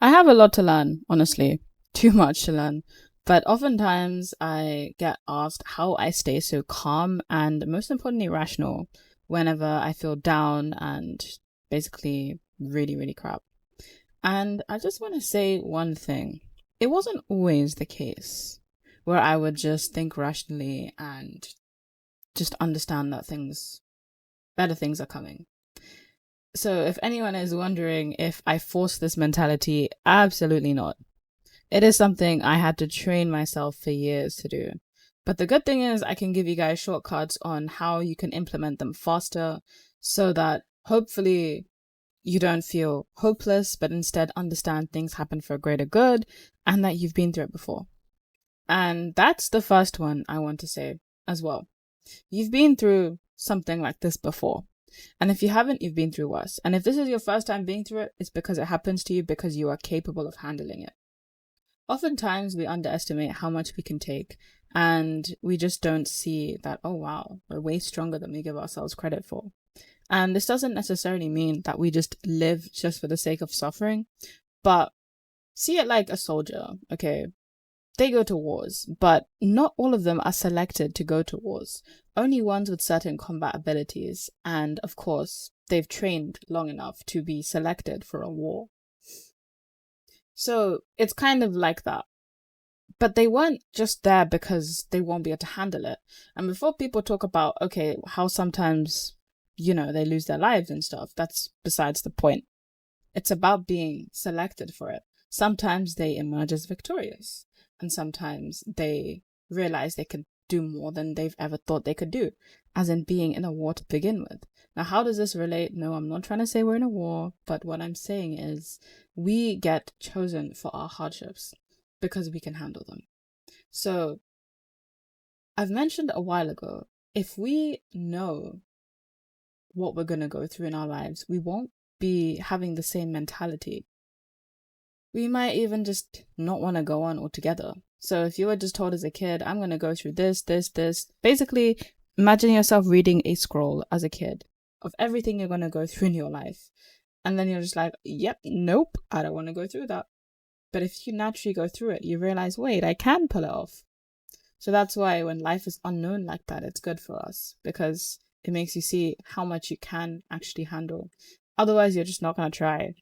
I have a lot to learn, honestly. Too much to learn. But oftentimes I get asked how I stay so calm and most importantly rational whenever I feel down and basically really, really crap. And I just want to say one thing. It wasn't always the case where I would just think rationally and just understand that better things are coming. So if anyone is wondering if I forced this mentality, absolutely not. It is something I had to train myself for years to do. But the good thing is, I can give you guys shortcuts on how you can implement them faster so that hopefully you don't feel hopeless, but instead understand things happen for a greater good and that you've been through it before. And that's the first one I want to say as well. You've been through something like this before. And if you haven't, you've been through worse. And if this is your first time being through it, it's because it happens to you because you are capable of handling it. Oftentimes we underestimate how much we can take and we just don't see that, oh wow, we're way stronger than we give ourselves credit for. And this doesn't necessarily mean that we just live just for the sake of suffering, but see it like a soldier, okay? They go to wars, but not all of them are selected to go to wars. Only ones with certain combat abilities, and of course, they've trained long enough to be selected for a war. So it's kind of like that. But they weren't just there because they won't be able to handle it. And before people talk about, okay, how sometimes, they lose their lives and stuff, that's besides the point. It's about being selected for it. Sometimes they emerge as victorious, and sometimes they realize they can do more than they've ever thought they could do, as in being in a war to begin with. Now, how does this relate? No, I'm not trying to say we're in a war, but what I'm saying is we get chosen for our hardships because we can handle them. So, I've mentioned a while ago, if we know what we're going to go through in our lives, we won't be having the same mentality. We might even just not want to go on altogether. So if you were just told as a kid, I'm going to go through this, basically imagine yourself reading a scroll as a kid of everything you're going to go through in your life. And then you're just like, yep, nope, I don't want to go through that. But if you naturally go through it, you realize, wait, I can pull it off. So that's why when life is unknown like that, it's good for us because it makes you see how much you can actually handle. Otherwise, you're just not going to try.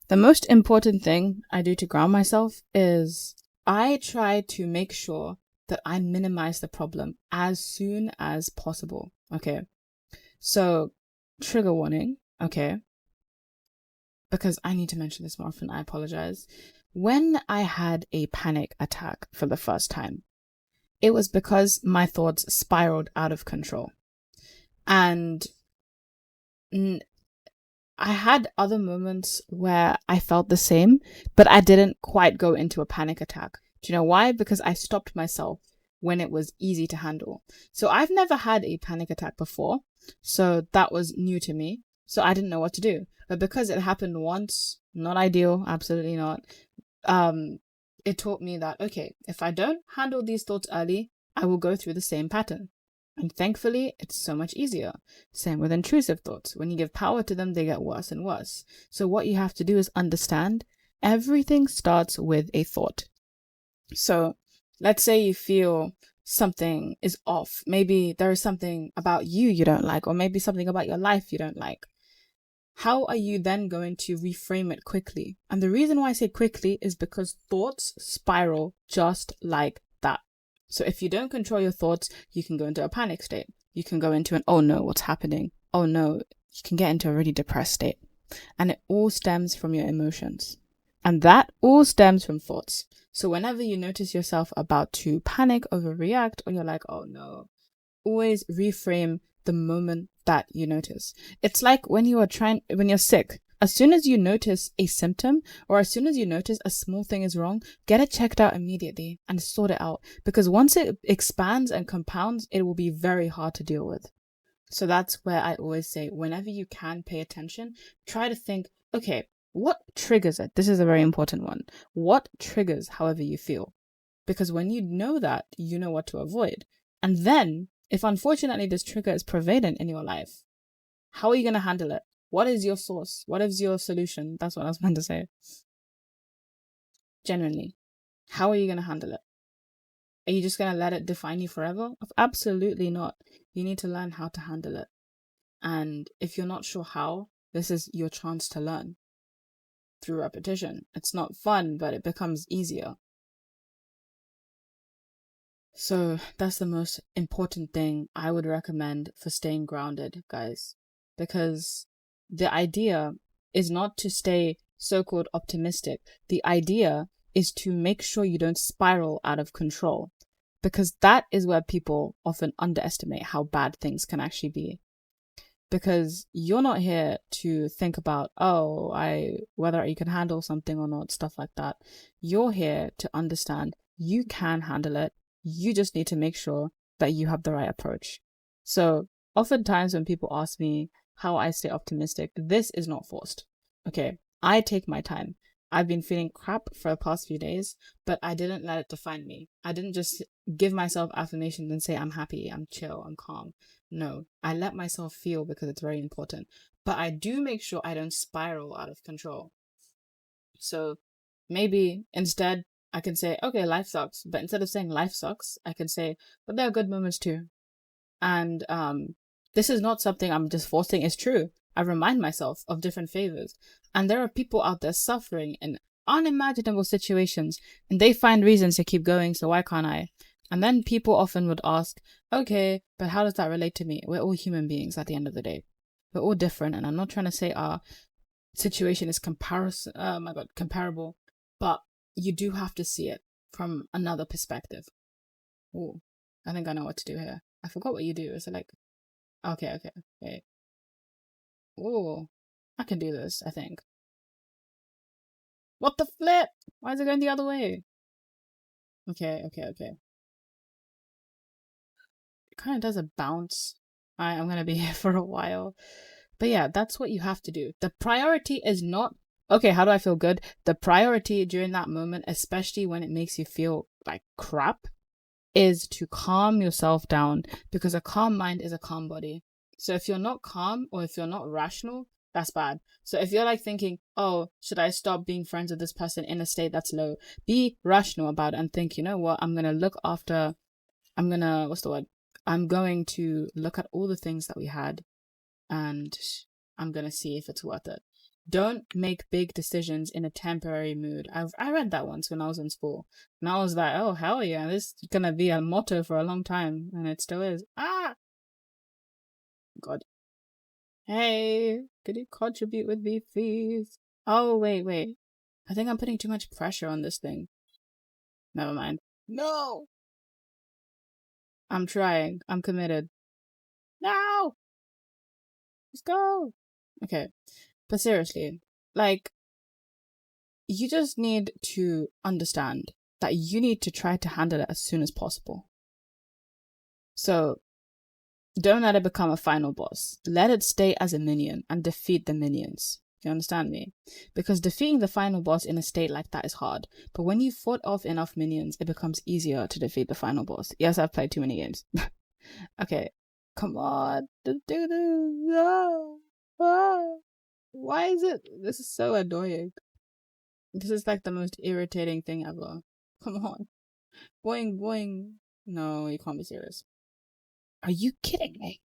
The most important thing I do to ground myself is I try to make sure that I minimize the problem as soon as possible. Okay. So, trigger warning. Okay. Because I need to mention this more often. I apologize. When I had a panic attack for the first time, it was because my thoughts spiraled out of control. And I had other moments where I felt the same, but I didn't quite go into a panic attack. Do you know why? Because I stopped myself when it was easy to handle. So I've never had a panic attack before. So that was new to me. So I didn't know what to do. But because it happened once, not ideal, absolutely not. It taught me that, okay, if I don't handle these thoughts early, I will go through the same pattern. And thankfully, it's so much easier. Same with intrusive thoughts. When you give power to them, they get worse and worse. So what you have to do is understand everything starts with a thought. So let's say you feel something is off. Maybe there is something about you don't like, or maybe something about your life you don't like. How are you then going to reframe it quickly? And the reason why I say quickly is because thoughts spiral just like that. So if you don't control your thoughts, you can go into a panic state. You can go into an, oh no, what's happening? Oh no, you can get into a really depressed state. And it all stems from your emotions. And that all stems from thoughts. So whenever you notice yourself about to panic, overreact, or you're like, oh no, always reframe the moment that you notice. It's like when you're sick. As soon as you notice a symptom or as soon as you notice a small thing is wrong, get it checked out immediately and sort it out. Because once it expands and compounds, it will be very hard to deal with. So that's where I always say, whenever you can pay attention, try to think, okay, what triggers it? This is a very important one. What triggers however you feel? Because when you know that, you know what to avoid. And then, if unfortunately this trigger is prevalent in your life, how are you going to handle it? What is your source? What is your solution? That's what I was meant to say. Genuinely. How are you going to handle it? Are you just going to let it define you forever? Absolutely not. You need to learn how to handle it. And if you're not sure how, this is your chance to learn through repetition. It's not fun, but it becomes easier. So that's the most important thing I would recommend for staying grounded, guys. Because the idea is not to stay so-called optimistic. The idea is to make sure you don't spiral out of control. Because that is where people often underestimate how bad things can actually be. Because you're not here to think about, whether you can handle something or not, stuff like that. You're here to understand you can handle it. You just need to make sure that you have the right approach. So oftentimes when people ask me how I stay optimistic, this is not forced. Okay, I take my time. I've been feeling crap for the past few days, but I didn't let it define me. I didn't just give myself affirmations and say I'm happy, I'm chill, I'm calm. No, I let myself feel because it's very important. But I do make sure I don't spiral out of control. So maybe instead I can say, okay, life sucks. But instead of saying life sucks, I can say, but there are good moments too. And this is not something I'm just forcing. It's true. I remind myself of different favors. And there are people out there suffering in unimaginable situations, and they find reasons to keep going, so why can't I? And then people often would ask, okay, but how does that relate to me? We're all human beings at the end of the day. We're all different, and I'm not trying to say our situation is comparable, but you do have to see it from another perspective. Oh, I think I know what to do here. I forgot what you do. Is it like, okay. Oh, I can do this, I think. What the flip? Why is it going the other way? Okay. It kind of does a bounce. I'm going to be here for a while. But yeah, that's what you have to do. The priority is not, okay, how do I feel good? The priority during that moment, especially when it makes you feel like crap, is to calm yourself down, because a calm mind is a calm body. So if you're not calm or if you're not rational, that's bad. So if you're like thinking, oh, should I stop being friends with this person in a state that's low? Be rational about it and think, you know what? I'm going to look at all the things that we had, and I'm going to see if it's worth it. Don't make big decisions in a temporary mood. I read that once when I was in school, and I was like, oh, hell yeah, this is going to be a motto for a long time, and it still is. God. Hey, could you contribute with me, please? Oh, wait. I think I'm putting too much pressure on this thing. Never mind. No! I'm trying. I'm committed. No! Let's go! Okay. But seriously, like, you just need to understand that you need to try to handle it as soon as possible. So, don't let it become a final boss. Let it stay as a minion and defeat the minions. You understand me? Because defeating the final boss in a state like that is hard. But when you fought off enough minions, it becomes easier to defeat the final boss. Yes, I've played too many games. Okay. Come on. Do this. Why is it? This is so annoying. This is like the most irritating thing ever. Come on. Boing, boing. No, you can't be serious. Are you kidding me?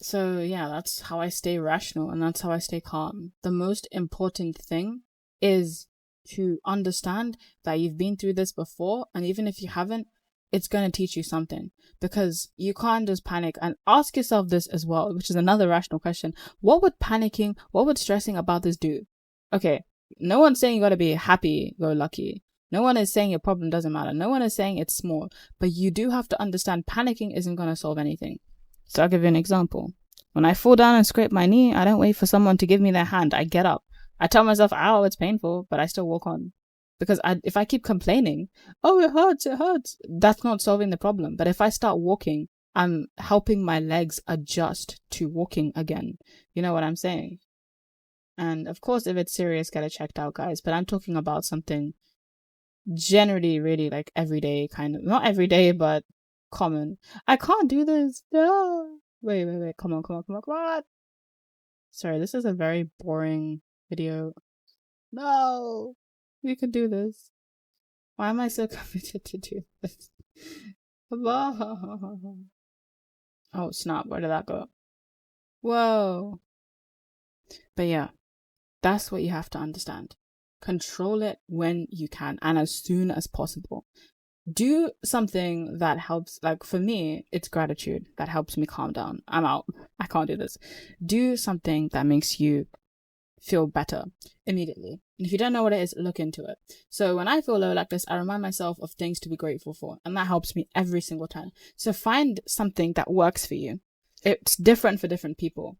So yeah, that's how I stay rational, and that's how I stay calm. The most important thing is to understand that you've been through this before, and even if you haven't, it's going to teach you something, because you can't just panic. And ask yourself this as well, which is another rational question. What would stressing about this do? Okay, no one's saying you got to be happy, go lucky. No one is saying your problem doesn't matter. No one is saying it's small, but you do have to understand panicking isn't going to solve anything. So I'll give you an example. When I fall down and scrape my knee, I don't wait for someone to give me their hand. I get up. I tell myself, ow, it's painful, but I still walk on. Because if I keep complaining, oh, it hurts, that's not solving the problem. But if I start walking, I'm helping my legs adjust to walking again. You know what I'm saying? And of course, if it's serious, get it checked out, guys. But I'm talking about something generally really like everyday kind of, not everyday, but common. I can't do this. No. Wait. Come on. Sorry, this is a very boring video. No, we can do this. Why am I so committed to do this? Oh, snap. Where did that go? Whoa. But yeah, that's what you have to understand. Control it when you can and as soon as possible. Do something that helps. Like for me, it's gratitude that helps me calm down. I'm out. I can't do this. Do something that makes you feel better immediately. And if you don't know what it is, look into it. So when I feel low like this, I remind myself of things to be grateful for. And that helps me every single time. So find something that works for you. It's different for different people.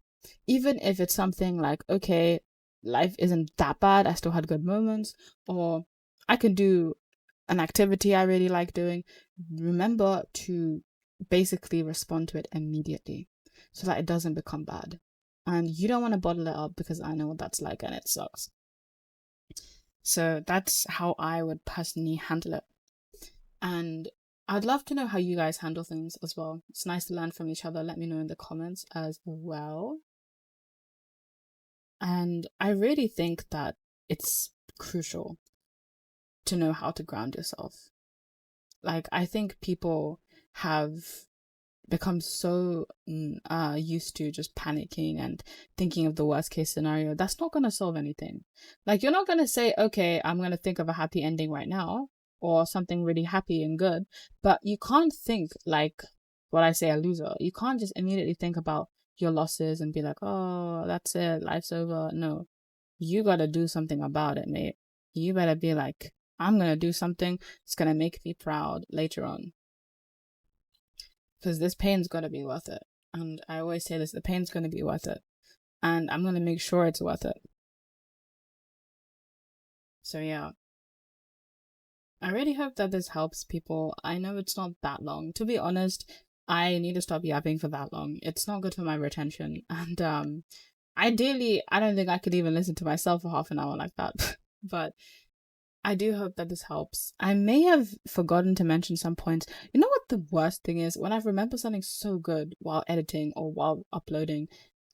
Even if it's something like, okay, life isn't that bad, I still had good moments, or I can do an activity I really like doing, remember to basically respond to it immediately so that it doesn't become bad. And you don't want to bottle it up, because I know what that's like and it sucks. So that's how I would personally handle it. And I'd love to know how you guys handle things as well. It's nice to learn from each other. Let me know in the comments as well. And I really think that it's crucial to know how to ground yourself. Like, I think people have become so used to just panicking and thinking of the worst case scenario. That's not going to solve anything. Like, you're not going to say, okay, I'm going to think of a happy ending right now, or something really happy and good, but you can't think like what I say, a loser. You can't just immediately think about your losses and be like, oh, that's it, life's over. No, you got to do something about it, mate. You better be like, I'm going to do something that's going to make me proud later on. Because this pain's got to be worth it. And I always say this, the pain's going to be worth it. And I'm going to make sure it's worth it. So yeah. I really hope that this helps people. I know it's not that long. To be honest, I need to stop yapping for that long. It's not good for my retention. And ideally, I don't think I could even listen to myself for half an hour like that. But I do hope that this helps. I may have forgotten to mention some points. You know what the worst thing is? When I remember something so good while editing or while uploading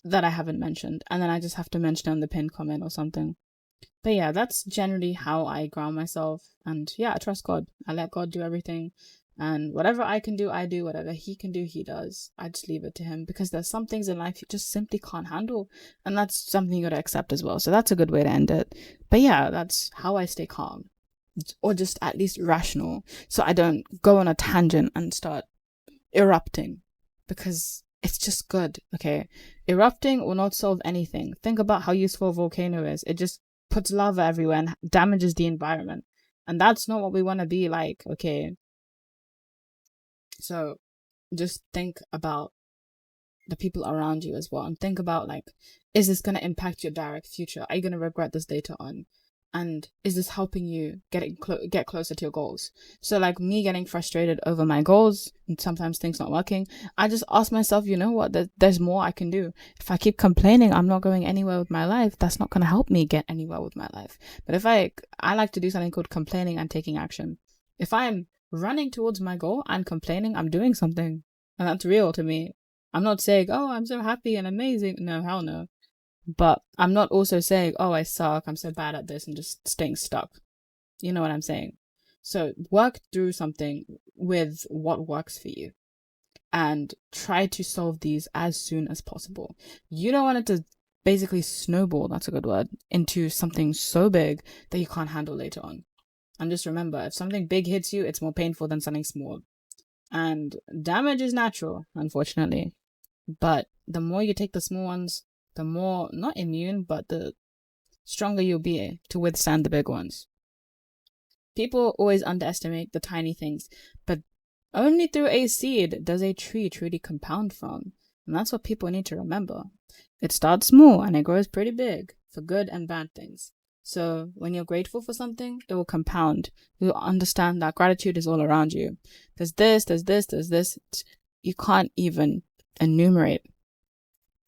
that I haven't mentioned, and then I just have to mention it in the pinned comment or something. But yeah, that's generally how I ground myself. And yeah, I trust God. I let God do everything. And whatever I can do, I do. Whatever He can do, He does. I just leave it to Him, because there's some things in life you just simply can't handle. And that's something you gotta accept as well. So that's a good way to end it. But yeah, that's how I stay calm. Or just at least rational. So I don't go on a tangent and start erupting. Because it's just good, okay? Erupting will not solve anything. Think about how useful a volcano is. It just puts lava everywhere and damages the environment. And that's not what we want to be like, okay? So just think about the people around you as well. And think about, like, is this going to impact your direct future? Are you going to regret this later on? And is this helping you get closer to your goals? So like me getting frustrated over my goals and sometimes things not working, I just ask myself, you know what, there's more I can do. If I keep complaining I'm not going anywhere with my life, that's not going to help me get anywhere with my life. But if I like to do something called complaining and taking action. If I'm running towards my goal and complaining, I'm doing something. And that's real to me. I'm not saying, oh, I'm so happy and amazing. No, hell no. But I'm not also saying, oh, I suck, I'm so bad at this, and just staying stuck. You know what I'm saying? So work through something with what works for you and try to solve these as soon as possible. You don't want it to basically snowball, that's a good word, into something so big that you can't handle later on. And just remember, if something big hits you, it's more painful than something small. And damage is natural, unfortunately. But the more you take the small ones, the more, not immune, but the stronger you'll be to withstand the big ones. People always underestimate the tiny things, but only through a seed does a tree truly compound from. And that's what people need to remember. It starts small and it grows pretty big for good and bad things. So when you're grateful for something, it will compound. You'll understand that gratitude is all around you. There's this. You can't even enumerate.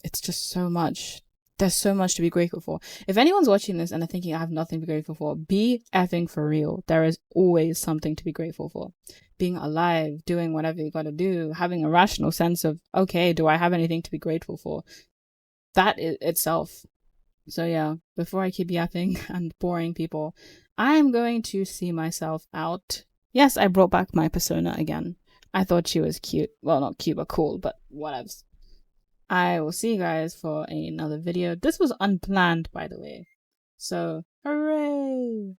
It's just so much. There's so much to be grateful for. If anyone's watching this and they're thinking I have nothing to be grateful for, be effing for real. There is always something to be grateful for. Being alive, doing whatever you gotta do, having a rational sense of, okay, do I have anything to be grateful for? That is itself. So yeah, before I keep yapping and boring people, I'm going to see myself out. Yes, I brought back my persona again. I thought she was cute. Well, not cute, but cool, but whatevs. I will see you guys for another video. This was unplanned, by the way. So, hooray!